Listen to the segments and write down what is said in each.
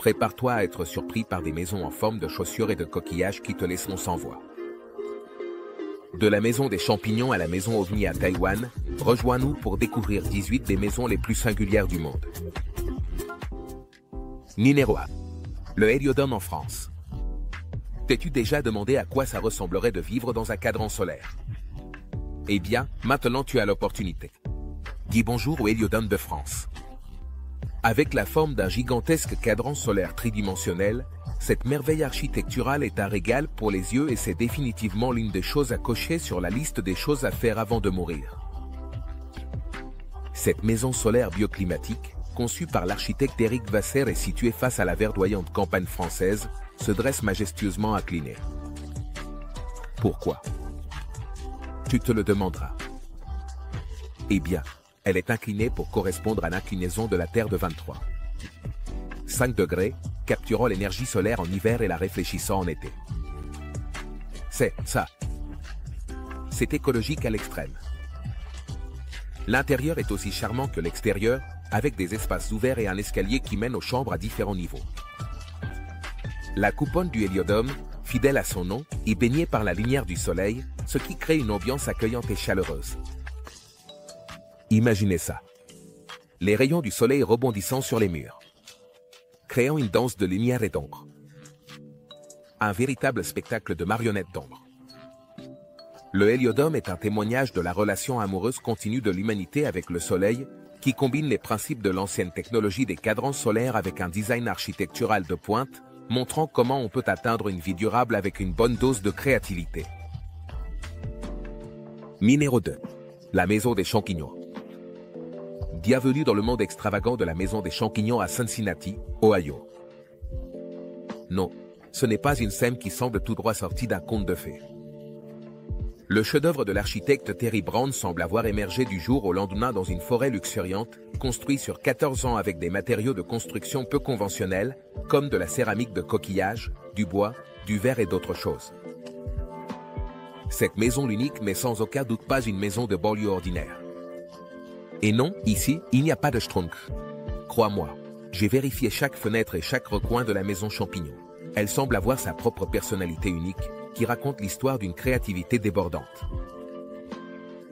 Prépare-toi à être surpris par des maisons en forme de chaussures et de coquillages qui te laisseront sans voix. De la maison des champignons à la maison ovni à Taïwan, rejoins-nous pour découvrir 18 des maisons les plus singulières du monde. Numéro 1. Le Héliodome en France. T'es-tu déjà demandé à quoi ça ressemblerait de vivre dans un cadran solaire? Eh bien, maintenant tu as l'opportunité. Dis bonjour au Héliodome de France. Avec la forme d'un gigantesque cadran solaire tridimensionnel, cette merveille architecturale est un régal pour les yeux et c'est définitivement l'une des choses à cocher sur la liste des choses à faire avant de mourir. Cette maison solaire bioclimatique, conçue par l'architecte Éric Vasser et située face à la verdoyante campagne française, se dresse majestueusement inclinée. Pourquoi? Tu te le demanderas. Eh bien, elle est inclinée pour correspondre à l'inclinaison de la Terre de 23,5 degrés, capturant l'énergie solaire en hiver et la réfléchissant en été. C'est ça. C'est écologique à l'extrême. L'intérieur est aussi charmant que l'extérieur, avec des espaces ouverts et un escalier qui mène aux chambres à différents niveaux. La coupole du Héliodome, fidèle à son nom, est baignée par la lumière du soleil, ce qui crée une ambiance accueillante et chaleureuse. Imaginez ça. Les rayons du soleil rebondissant sur les murs, créant une danse de lumière et d'ombre. Un véritable spectacle de marionnettes d'ombre. Le Héliodome est un témoignage de la relation amoureuse continue de l'humanité avec le soleil, qui combine les principes de l'ancienne technologie des cadrans solaires avec un design architectural de pointe, montrant comment on peut atteindre une vie durable avec une bonne dose de créativité. Numéro 2. La maison des champignons. Bienvenue dans le monde extravagant de la maison des champignons à Cincinnati, Ohio. Non, ce n'est pas une scène qui semble tout droit sortie d'un conte de fées. Le chef-d'œuvre de l'architecte Terry Brown semble avoir émergé du jour au lendemain dans une forêt luxuriante, construite sur 14 ans avec des matériaux de construction peu conventionnels, comme de la céramique de coquillage, du bois, du verre et d'autres choses. Cette maison l'unique mais sans aucun doute pas une maison de banlieue ordinaire. Et non, ici, il n'y a pas de strunk. Crois-moi, j'ai vérifié chaque fenêtre et chaque recoin de la maison champignon. Elle semble avoir sa propre personnalité unique, qui raconte l'histoire d'une créativité débordante.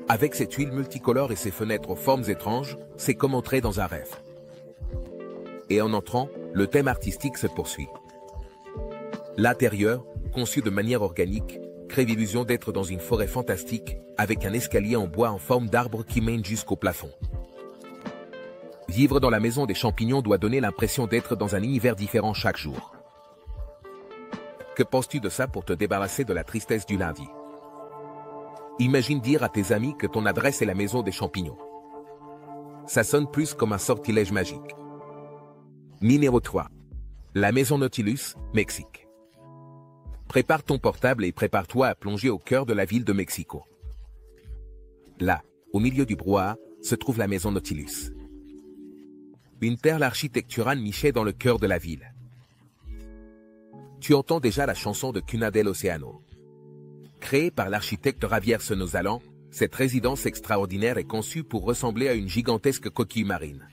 Avec cette huile multicolore et ses fenêtres aux formes étranges, c'est comme entrer dans un rêve. Et en entrant, le thème artistique se poursuit. L'intérieur, conçu de manière organique, crée l'illusion d'être dans une forêt fantastique, avec un escalier en bois en forme d'arbre qui mène jusqu'au plafond. Vivre dans la maison des champignons doit donner l'impression d'être dans un univers différent chaque jour. Que penses-tu de ça pour te débarrasser de la tristesse du lundi? Imagine dire à tes amis que ton adresse est la maison des champignons. Ça sonne plus comme un sortilège magique. Numéro 3. La maison Nautilus, Mexique. Prépare ton portable et prépare-toi à plonger au cœur de la ville de Mexico. Là, au milieu du brouhaha, se trouve la maison Nautilus. Une perle architecturale nichée dans le cœur de la ville. Tu entends déjà la chanson de Cuna del Océano. Créée par l'architecte Javier Senozalan, cette résidence extraordinaire est conçue pour ressembler à une gigantesque coquille marine.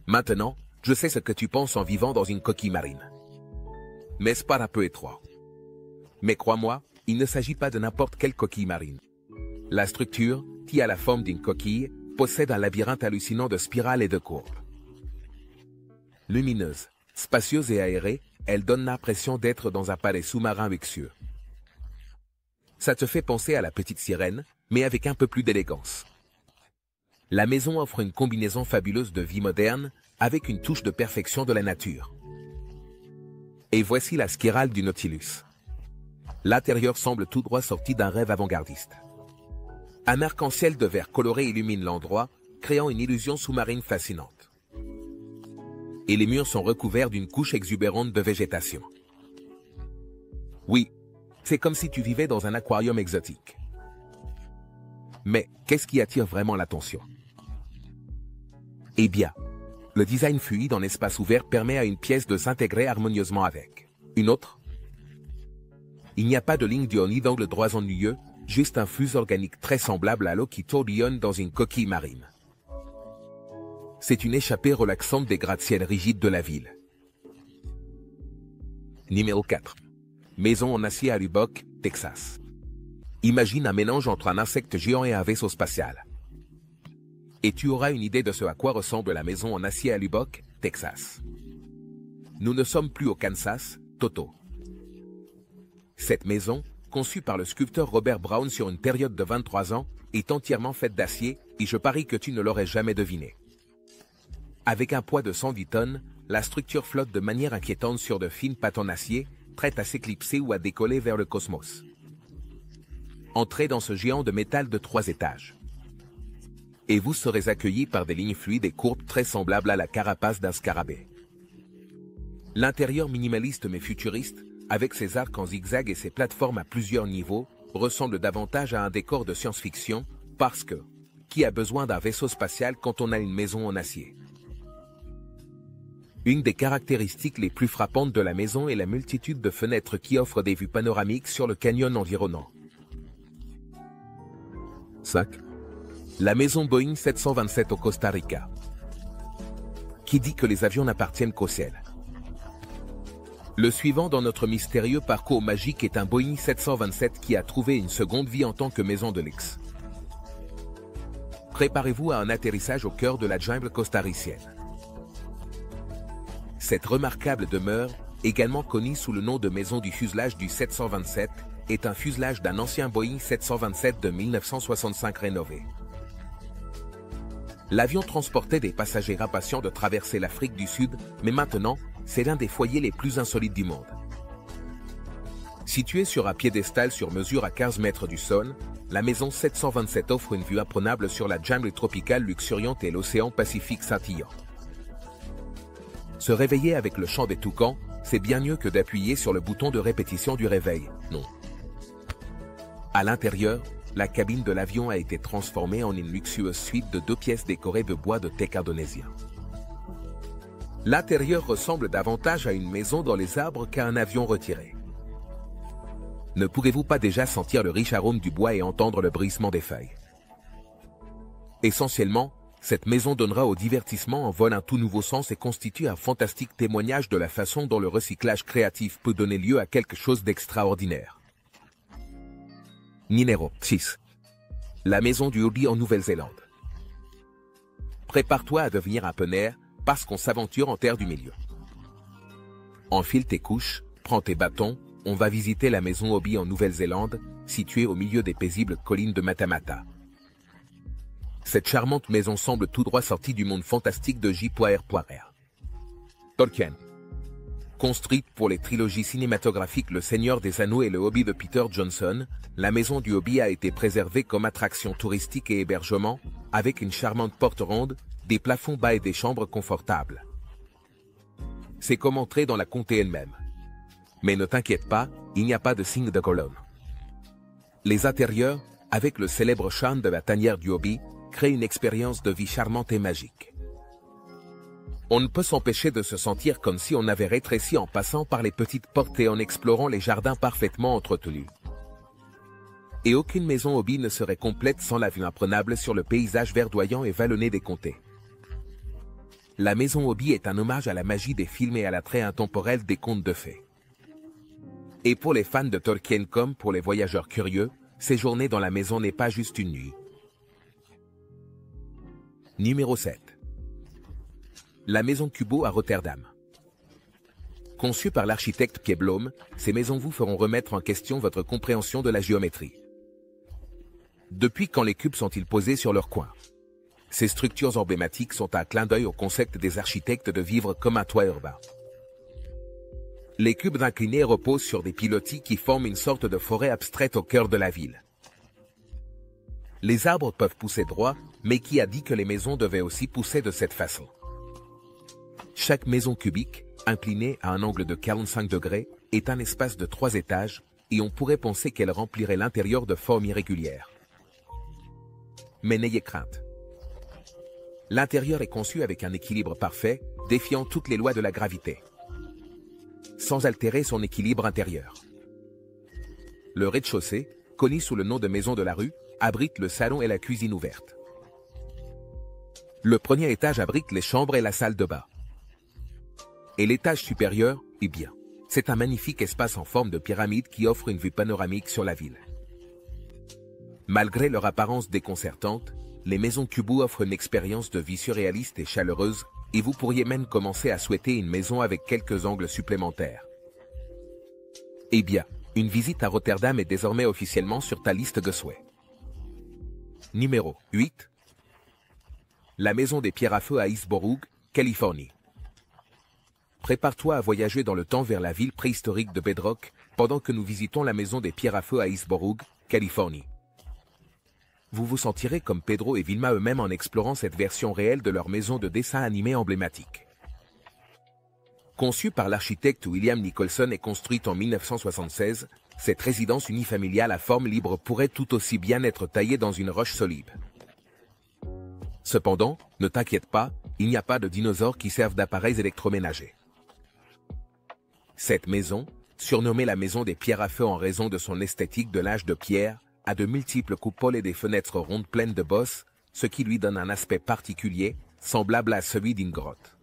Maintenant, je sais ce que tu penses en vivant dans une coquille marine. Mais ce pas un peu étroit. Mais crois-moi, il ne s'agit pas de n'importe quelle coquille marine. La structure, qui a la forme d'une coquille, possède un labyrinthe hallucinant de spirales et de courbes. Lumineuse, spacieuse et aérée, elle donne l'impression d'être dans un palais sous-marin luxueux. Ça te fait penser à la petite sirène, mais avec un peu plus d'élégance. La maison offre une combinaison fabuleuse de vie moderne, avec une touche de perfection de la nature. Et voici la spirale du Nautilus. L'intérieur semble tout droit sorti d'un rêve avant-gardiste. Un arc-en-ciel de vert coloré illumine l'endroit, créant une illusion sous-marine fascinante. Et les murs sont recouverts d'une couche exubérante de végétation. Oui, c'est comme si tu vivais dans un aquarium exotique. Mais qu'est-ce qui attire vraiment l'attention? Eh bien, le design fluide en espace ouvert permet à une pièce de s'intégrer harmonieusement avec une autre. Il n'y a pas de ligne dure ni d'angle droit ennuyeux, juste un flux organique très semblable à l'eau qui tourbillonne dans une coquille marine. C'est une échappée relaxante des gratte-ciels rigides de la ville. Numéro 4. Maison en acier à Lubbock, Texas. Imagine un mélange entre un insecte géant et un vaisseau spatial. Et tu auras une idée de ce à quoi ressemble la maison en acier à Lubbock, Texas. Nous ne sommes plus au Kansas, Toto. Cette maison, conçue par le sculpteur Robert Brown sur une période de 23 ans, est entièrement faite d'acier et je parie que tu ne l'aurais jamais deviné. Avec un poids de 110 tonnes, la structure flotte de manière inquiétante sur de fines pattes en acier, prête à s'éclipser ou à décoller vers le cosmos. Entrez dans ce géant de métal de 3 étages. Et vous serez accueillis par des lignes fluides et courbes très semblables à la carapace d'un scarabée. L'intérieur minimaliste mais futuriste, avec ses arcs en zigzag et ses plateformes à plusieurs niveaux, ressemble davantage à un décor de science-fiction, parce que, qui a besoin d'un vaisseau spatial quand on a une maison en acier? Une des caractéristiques les plus frappantes de la maison est la multitude de fenêtres qui offrent des vues panoramiques sur le canyon environnant. 5. La maison Boeing 727 au Costa Rica. Qui dit que les avions n'appartiennent qu'au ciel? Le suivant dans notre mystérieux parcours magique est un Boeing 727 qui a trouvé une seconde vie en tant que maison de luxe. Préparez-vous à un atterrissage au cœur de la jungle costaricienne. Cette remarquable demeure, également connue sous le nom de maison du fuselage du 727, est un fuselage d'un ancien Boeing 727 de 1965 rénové. L'avion transportait des passagers impatients de traverser l'Afrique du Sud, mais maintenant, c'est l'un des foyers les plus insolites du monde. Située sur un piédestal sur mesure à 15 mètres du sol, la maison 727 offre une vue imprenable sur la jungle tropicale luxuriante et l'océan Pacifique scintillant. Se réveiller avec le chant des toucans, c'est bien mieux que d'appuyer sur le bouton de répétition du réveil, non. À l'intérieur, la cabine de l'avion a été transformée en une luxueuse suite de 2 pièces décorées de bois de teck indonésien. L'intérieur ressemble davantage à une maison dans les arbres qu'à un avion retiré. Ne pourrez-vous pas déjà sentir le riche arôme du bois et entendre le bruissement des feuilles? Essentiellement, cette maison donnera au divertissement en vol un tout nouveau sens et constitue un fantastique témoignage de la façon dont le recyclage créatif peut donner lieu à quelque chose d'extraordinaire. Numéro 6. La maison du hobby en Nouvelle-Zélande. Prépare-toi à devenir un peu nerf, parce qu'on s'aventure en terre du milieu. Enfile tes couches, prends tes bâtons, on va visiter la maison hobby en Nouvelle-Zélande, située au milieu des paisibles collines de Matamata. Cette charmante maison semble tout droit sortie du monde fantastique de J.R.R. Tolkien. Construite pour les trilogies cinématographiques Le Seigneur des Anneaux et Le Hobbit de Peter Johnson, la maison du hobby a été préservée comme attraction touristique et hébergement, avec une charmante porte ronde, des plafonds bas et des chambres confortables. C'est comme entrer dans la comté elle-même. Mais ne t'inquiète pas, il n'y a pas de signe de colonne. Les intérieurs, avec le célèbre charme de la tanière du hobby, créent une expérience de vie charmante et magique. On ne peut s'empêcher de se sentir comme si on avait rétréci en passant par les petites portes et en explorant les jardins parfaitement entretenus. Et aucune maison hobby ne serait complète sans la vue imprenable sur le paysage verdoyant et vallonné des comtés. La maison hobby est un hommage à la magie des films et à l'attrait intemporel des contes de fées. Et pour les fans de Tolkien comme pour les voyageurs curieux, séjourner dans la maison n'est pas juste une nuit. Numéro 7. La maison Kubo à Rotterdam. Conçue par l'architecte Piet Blom, ces maisons vous feront remettre en question votre compréhension de la géométrie. Depuis quand les cubes sont-ils posés sur leur coin? Ces structures emblématiques sont un clin d'œil au concept des architectes de vivre comme un toit urbain. Les cubes inclinés reposent sur des pilotis qui forment une sorte de forêt abstraite au cœur de la ville. Les arbres peuvent pousser droit, mais qui a dit que les maisons devaient aussi pousser de cette façon? Chaque maison cubique, inclinée à un angle de 45 degrés, est un espace de 3 étages, et on pourrait penser qu'elle remplirait l'intérieur de formes irrégulières. Mais n'ayez crainte. L'intérieur est conçu avec un équilibre parfait, défiant toutes les lois de la gravité, sans altérer son équilibre intérieur. Le rez-de-chaussée, connu sous le nom de maison de la rue, abrite le salon et la cuisine ouverte. Le premier étage abrite les chambres et la salle de bain. Et l'étage supérieur, eh bien, C'est un magnifique espace en forme de pyramide qui offre une vue panoramique sur la ville. Malgré leur apparence déconcertante, les maisons Kubu offrent une expérience de vie surréaliste et chaleureuse, et vous pourriez même commencer à souhaiter une maison avec quelques angles supplémentaires. Eh bien, une visite à Rotterdam est désormais officiellement sur ta liste de souhaits. Numéro 8. La maison des pierres à feu à Hillsborough, Californie. Prépare-toi à voyager dans le temps vers la ville préhistorique de Bedrock, pendant que nous visitons la maison des pierres à feu à Hillsborough, Californie. Vous vous sentirez comme Pedro et Vilma eux-mêmes en explorant cette version réelle de leur maison de dessin animé emblématique. Conçue par l'architecte William Nicholson et construite en 1976, cette résidence unifamiliale à forme libre pourrait tout aussi bien être taillée dans une roche solide. Cependant, ne t'inquiète pas, il n'y a pas de dinosaures qui servent d'appareils électroménagers. Cette maison, surnommée la maison des pierres à feu en raison de son esthétique de l'âge de pierre, a de multiples coupoles et des fenêtres rondes pleines de bosses, ce qui lui donne un aspect particulier, semblable à celui d'une grotte.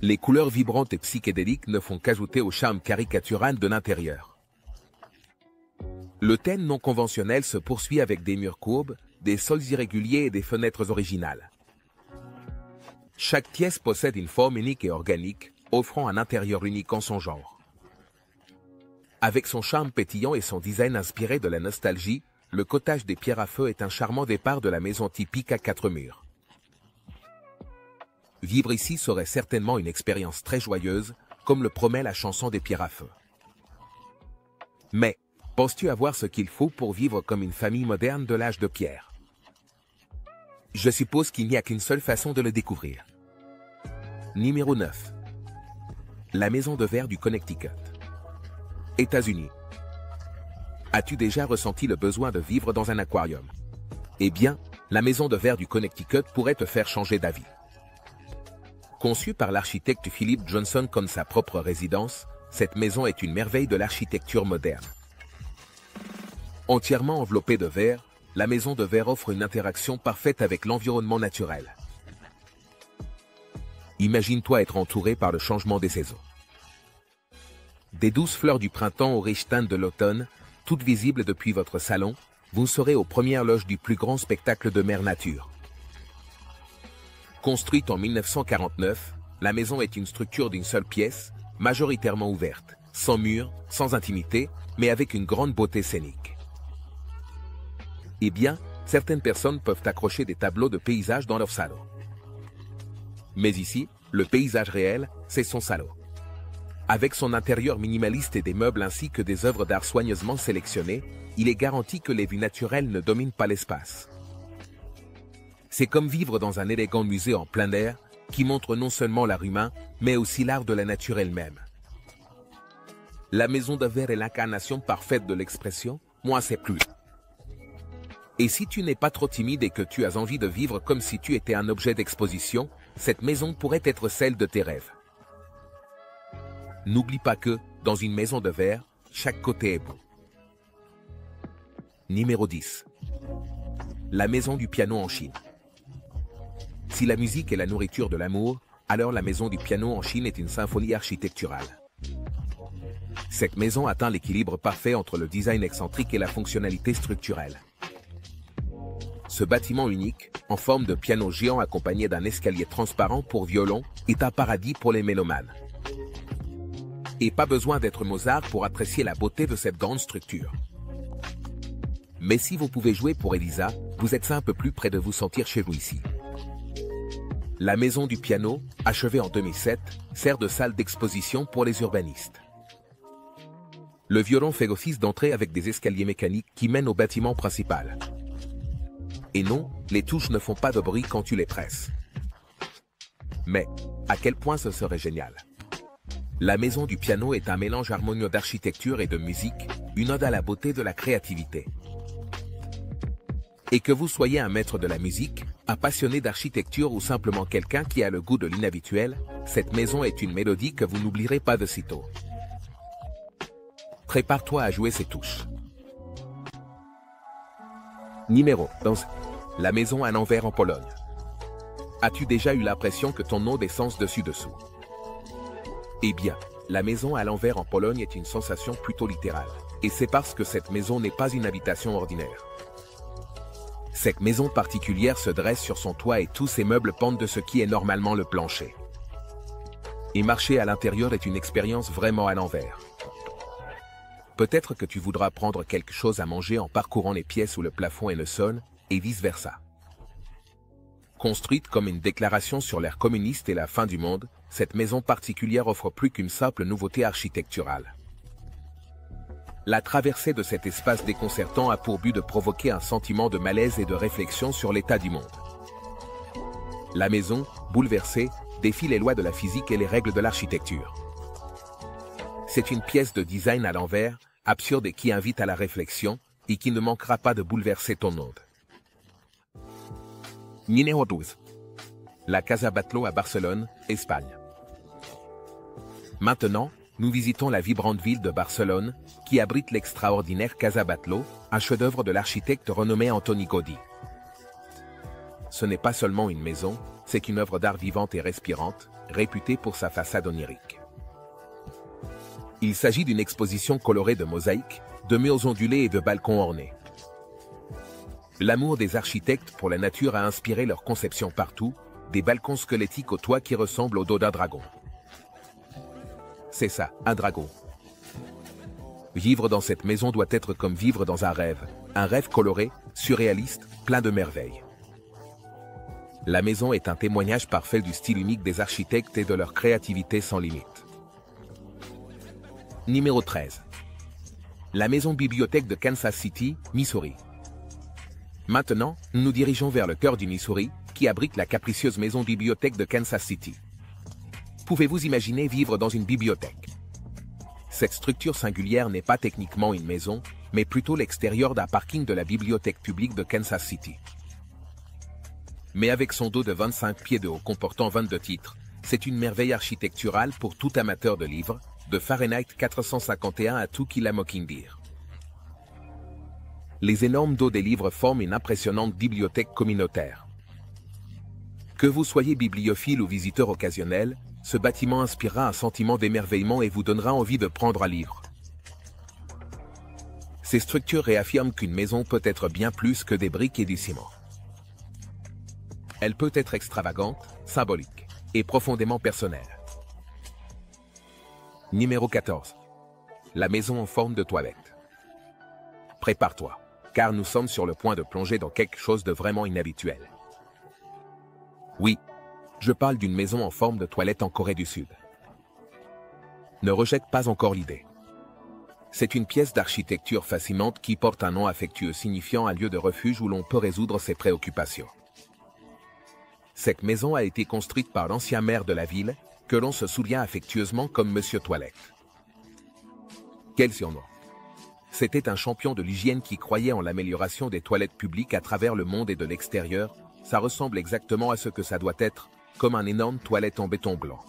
Les couleurs vibrantes et psychédéliques ne font qu'ajouter au charme caricatural de l'intérieur. Le thème non conventionnel se poursuit avec des murs courbes, des sols irréguliers et des fenêtres originales. Chaque pièce possède une forme unique et organique, offrant un intérieur unique en son genre. Avec son charme pétillant et son design inspiré de la nostalgie, le cottage des pierres à feu est un charmant départ de la maison typique à 4 murs. Vivre ici serait certainement une expérience très joyeuse, comme le promet la chanson des pierres à feu. Mais, penses-tu avoir ce qu'il faut pour vivre comme une famille moderne de l'âge de pierre? Je suppose qu'il n'y a qu'une seule façon de le découvrir. Numéro 9. La maison de verre du Connecticut. États-Unis. As-tu déjà ressenti le besoin de vivre dans un aquarium? Eh bien, la maison de verre du Connecticut pourrait te faire changer d'avis. Conçue par l'architecte Philip Johnson comme sa propre résidence, cette maison est une merveille de l'architecture moderne. Entièrement enveloppée de verre, la maison de verre offre une interaction parfaite avec l'environnement naturel. Imagine-toi être entouré par le changement des saisons. Des douces fleurs du printemps aux riches teintes de l'automne, toutes visibles depuis votre salon, vous serez aux premières loges du plus grand spectacle de mère nature. Construite en 1949, la maison est une structure d'une seule pièce, majoritairement ouverte, sans murs, sans intimité, mais avec une grande beauté scénique. Eh bien, certaines personnes peuvent accrocher des tableaux de paysages dans leur salon. Mais ici, le paysage réel, c'est son salon. Avec son intérieur minimaliste et des meubles ainsi que des œuvres d'art soigneusement sélectionnées, il est garanti que les vues naturelles ne dominent pas l'espace. C'est comme vivre dans un élégant musée en plein air, qui montre non seulement l'art humain, mais aussi l'art de la nature elle-même. La maison de verre est l'incarnation parfaite de l'expression « moi c'est plus ». Et si tu n'es pas trop timide et que tu as envie de vivre comme si tu étais un objet d'exposition, cette maison pourrait être celle de tes rêves. N'oublie pas que, dans une maison de verre, chaque côté est beau. Numéro 10. La maison du piano en Chine. Si la musique est la nourriture de l'amour, alors la maison du piano en Chine est une symphonie architecturale. Cette maison atteint l'équilibre parfait entre le design excentrique et la fonctionnalité structurelle. Ce bâtiment unique, en forme de piano géant accompagné d'un escalier transparent pour violon, est un paradis pour les mélomanes. Et pas besoin d'être Mozart pour apprécier la beauté de cette grande structure. Mais si vous pouvez jouer pour Elisa, vous êtes un peu plus près de vous sentir chez vous ici. La maison du piano, achevée en 2007, sert de salle d'exposition pour les urbanistes. Le violon fait office d'entrée avec des escaliers mécaniques qui mènent au bâtiment principal. Et non, les touches ne font pas de bruit quand tu les presses. Mais, à quel point ce serait génial! La maison du piano est un mélange harmonieux d'architecture et de musique, une ode à la beauté de la créativité. Et que vous soyez un maître de la musique, un passionné d'architecture ou simplement quelqu'un qui a le goût de l'inhabituel, cette maison est une mélodie que vous n'oublierez pas de sitôt. Prépare-toi à jouer ces touches. Numéro 11. La maison à l'envers en Pologne. As-tu déjà eu l'impression que ton nom descend dessus-dessous? Eh bien, La maison à l'envers en Pologne est une sensation plutôt littérale. Et c'est parce que cette maison n'est pas une habitation ordinaire. Cette maison particulière se dresse sur son toit et tous ses meubles pendent de ce qui est normalement le plancher. Et marcher à l'intérieur est une expérience vraiment à l'envers. Peut-être que tu voudras prendre quelque chose à manger en parcourant les pièces où le plafond est le sol, et vice-versa. Construite comme une déclaration sur l'ère communiste et la fin du monde, cette maison particulière offre plus qu'une simple nouveauté architecturale. La traversée de cet espace déconcertant a pour but de provoquer un sentiment de malaise et de réflexion sur l'état du monde. La maison, bouleversée, défie les lois de la physique et les règles de l'architecture. C'est une pièce de design à l'envers, absurde et qui invite à la réflexion, et qui ne manquera pas de bouleverser ton monde. Numéro 12. La Casa Batlló à Barcelone, Espagne. Maintenant, nous visitons la vibrante ville de Barcelone, qui abrite l'extraordinaire Casa Batlló, un chef-d'œuvre de l'architecte renommé Antoni Gaudí. Ce n'est pas seulement une maison, c'est une œuvre d'art vivante et respirante, réputée pour sa façade onirique. Il s'agit d'une exposition colorée de mosaïques, de murs ondulés et de balcons ornés. L'amour des architectes pour la nature a inspiré leur conception partout, des balcons squelettiques au toit qui ressemblent au dos d'un dragon. C'est ça, un dragon. Vivre dans cette maison doit être comme vivre dans un rêve coloré, surréaliste, plein de merveilles. La maison est un témoignage parfait du style unique des architectes et de leur créativité sans limite. Numéro 13. La maison bibliothèque de Kansas City, Missouri. Maintenant, nous nous dirigeons vers le cœur du Missouri, qui abrite la capricieuse maison bibliothèque de Kansas City. Pouvez-vous imaginer vivre dans une bibliothèque? Cette structure singulière n'est pas techniquement une maison, mais plutôt l'extérieur d'un parking de la bibliothèque publique de Kansas City. Mais avec son dos de 25 pieds de haut comportant 22 titres, c'est une merveille architecturale pour tout amateur de livres, de Fahrenheit 451 à To Kill a Mockingbird. Les énormes dos des livres forment une impressionnante bibliothèque communautaire. Que vous soyez bibliophile ou visiteur occasionnel, ce bâtiment inspirera un sentiment d'émerveillement et vous donnera envie de prendre un livre. Ces structures réaffirment qu'une maison peut être bien plus que des briques et du ciment. Elle peut être extravagante, symbolique et profondément personnelle. Numéro 14. La maison en forme de toilette. Prépare-toi, car nous sommes sur le point de plonger dans quelque chose de vraiment inhabituel. Oui, je parle d'une maison en forme de toilette en Corée du Sud. Ne rejette pas encore l'idée. C'est une pièce d'architecture fascinante qui porte un nom affectueux signifiant un lieu de refuge où l'on peut résoudre ses préoccupations. Cette maison a été construite par l'ancien maire de la ville, que l'on se souvient affectueusement comme Monsieur Toilette. Quel surnom! C'était un champion de l'hygiène qui croyait en l'amélioration des toilettes publiques à travers le monde et de l'extérieur. Ça ressemble exactement à ce que ça doit être, comme un énorme toilette en béton blanc.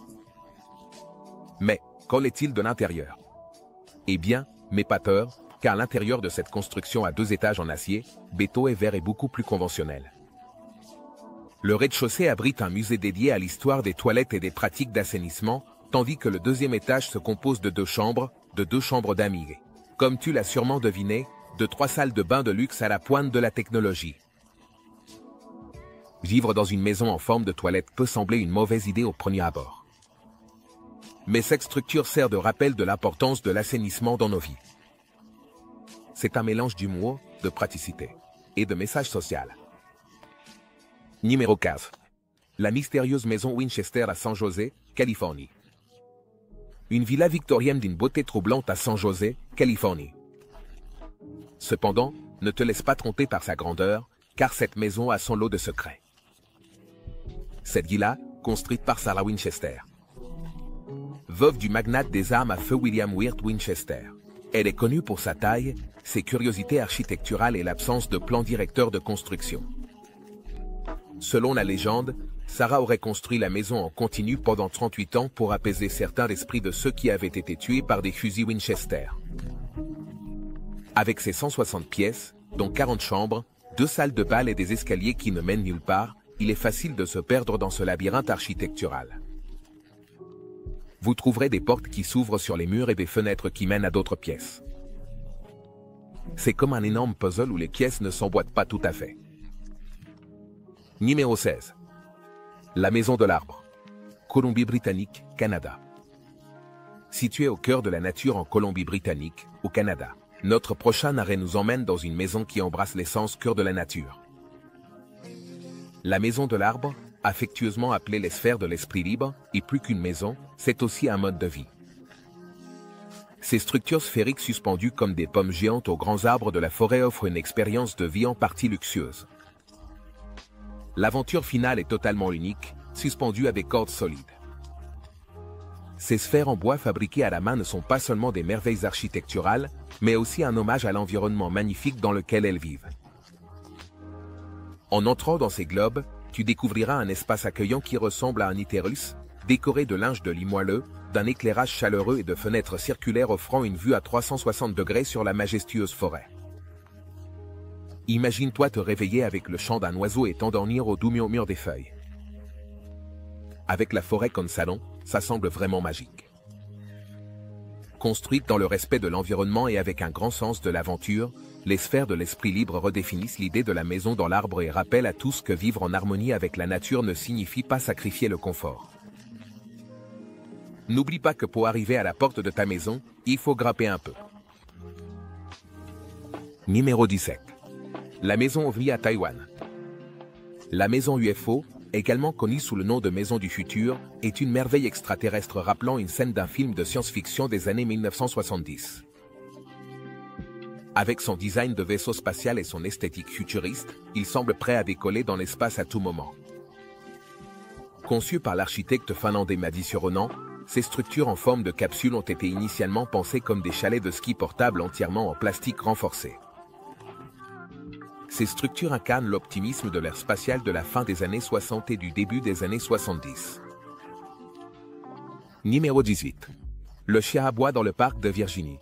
Mais, qu'en est-il de l'intérieur? Eh bien, mais pas peur, car l'intérieur de cette construction à 2 étages en acier, béton et verre est beaucoup plus conventionnel. Le rez-de-chaussée abrite un musée dédié à l'histoire des toilettes et des pratiques d'assainissement, tandis que le 2e étage se compose de 2 chambres, d'amis. Comme tu l'as sûrement deviné, de 3 salles de bain de luxe à la pointe de la technologie. Vivre dans une maison en forme de toilette peut sembler une mauvaise idée au premier abord. Mais cette structure sert de rappel de l'importance de l'assainissement dans nos vies. C'est un mélange d'humour, de praticité et de message social. Numéro 15. La mystérieuse maison Winchester à San José, Californie. Une villa victorienne d'une beauté troublante à San José, Californie. Cependant, ne te laisse pas tromper par sa grandeur, car cette maison a son lot de secrets. Cette villa, construite par Sarah Winchester, veuve du magnate des armes à feu William Wirt Winchester. Elle est connue pour sa taille, ses curiosités architecturales et l'absence de plan directeur de construction. Selon la légende, Sarah aurait construit la maison en continu pendant 38 ans pour apaiser certains esprits de ceux qui avaient été tués par des fusils Winchester. Avec ses 160 pièces, dont 40 chambres, 2 salles de bal et des escaliers qui ne mènent nulle part, il est facile de se perdre dans ce labyrinthe architectural. vous trouverez des portes qui s'ouvrent sur les murs et des fenêtres qui mènent à d'autres pièces. C'est comme un énorme puzzle où les pièces ne s'emboîtent pas tout à fait. Numéro 16. La Maison de l'Arbre. Colombie-Britannique, Canada. Située au cœur de la nature en Colombie-Britannique, au Canada, notre prochain arrêt nous emmène dans une maison qui embrasse l'essence cœur de la nature. La Maison de l'Arbre, affectueusement appelée les sphères de l'esprit libre, et plus qu'une maison, c'est aussi un mode de vie. Ces structures sphériques suspendues comme des pommes géantes aux grands arbres de la forêt offrent une expérience de vie en partie luxueuse. L'aventure finale est totalement unique, suspendue à des cordes solides. Ces sphères en bois fabriquées à la main ne sont pas seulement des merveilles architecturales, mais aussi un hommage à l'environnement magnifique dans lequel elles vivent. En entrant dans ces globes, tu découvriras un espace accueillant qui ressemble à un utérus, décoré de linge de lit moelleux, d'un éclairage chaleureux et de fenêtres circulaires offrant une vue à 360 degrés sur la majestueuse forêt. Imagine-toi te réveiller avec le chant d'un oiseau et t'endormir au doux murmure des feuilles. Avec la forêt comme salon, ça semble vraiment magique. Construites dans le respect de l'environnement et avec un grand sens de l'aventure, les sphères de l'esprit libre redéfinissent l'idée de la maison dans l'arbre et rappellent à tous que vivre en harmonie avec la nature ne signifie pas sacrifier le confort. N'oublie pas que pour arriver à la porte de ta maison, il faut grimper un peu. Numéro 17. La Maison OVNI à Taïwan. La Maison UFO, également connue sous le nom de Maison du Futur, est une merveille extraterrestre rappelant une scène d'un film de science-fiction des années 1970. Avec son design de vaisseau spatial et son esthétique futuriste, il semble prêt à décoller dans l'espace à tout moment. Conçues par l'architecte finlandais Matti Suuronen, ces structures en forme de capsule ont été initialement pensées comme des chalets de ski portables entièrement en plastique renforcé. Ces structures incarnent l'optimisme de l'ère spatiale de la fin des années 60 et du début des années 70. Numéro 18. Le chien à bois dans le parc de Virginie.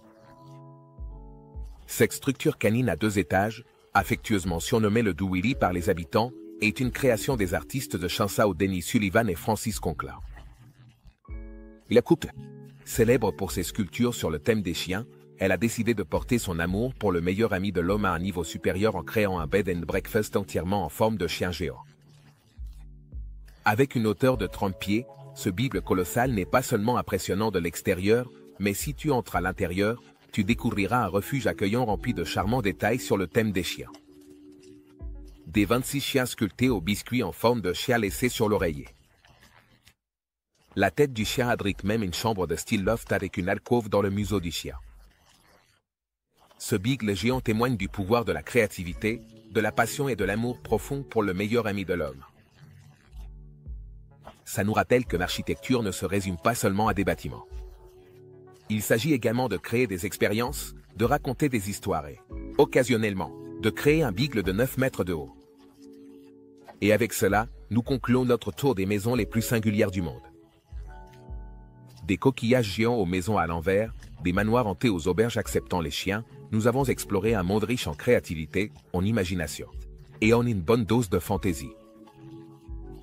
Cette structure canine à 2 étages, affectueusement surnommée le Douilly par les habitants, est une création des artistes de Chainsaw Dennis Sullivan et Francis Conkla. La couple, célèbre pour ses sculptures sur le thème des chiens, elle a décidé de porter son amour pour le meilleur ami de l'homme à un niveau supérieur en créant un bed and breakfast entièrement en forme de chien géant. Avec une hauteur de 30 pieds, ce bible colossal n'est pas seulement impressionnant de l'extérieur, mais si tu entres à l'intérieur, tu découvriras un refuge accueillant rempli de charmants détails sur le thème des chiens. Des 26 chiens sculptés au biscuit en forme de chien laissés sur l'oreiller. La tête du chien abrite même une chambre de style loft avec une alcôve dans le museau du chien. Ce bigle géant témoigne du pouvoir de la créativité, de la passion et de l'amour profond pour le meilleur ami de l'homme. Ça nous rappelle que l'architecture ne se résume pas seulement à des bâtiments. Il s'agit également de créer des expériences, de raconter des histoires et, occasionnellement, de créer un bigle de 9 mètres de haut. Et avec cela, nous concluons notre tour des maisons les plus singulières du monde. Des coquillages géants aux maisons à l'envers, des manoirs hantés aux auberges acceptant les chiens, nous avons exploré un monde riche en créativité, en imagination, et en une bonne dose de fantaisie.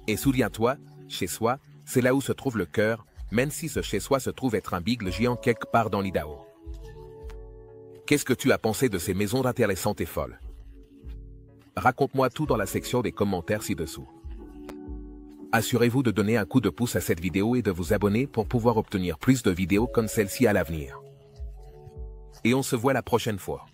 Et souviens-toi, chez soi, c'est là où se trouve le cœur, même si ce chez soi se trouve être un bigle géant quelque part dans l'Idaho. Qu'est-ce que tu as pensé de ces maisons intéressantes et folles? Raconte-moi tout dans la section des commentaires ci-dessous. Assurez-vous de donner un coup de pouce à cette vidéo et de vous abonner pour pouvoir obtenir plus de vidéos comme celle-ci à l'avenir. Et on se voit la prochaine fois.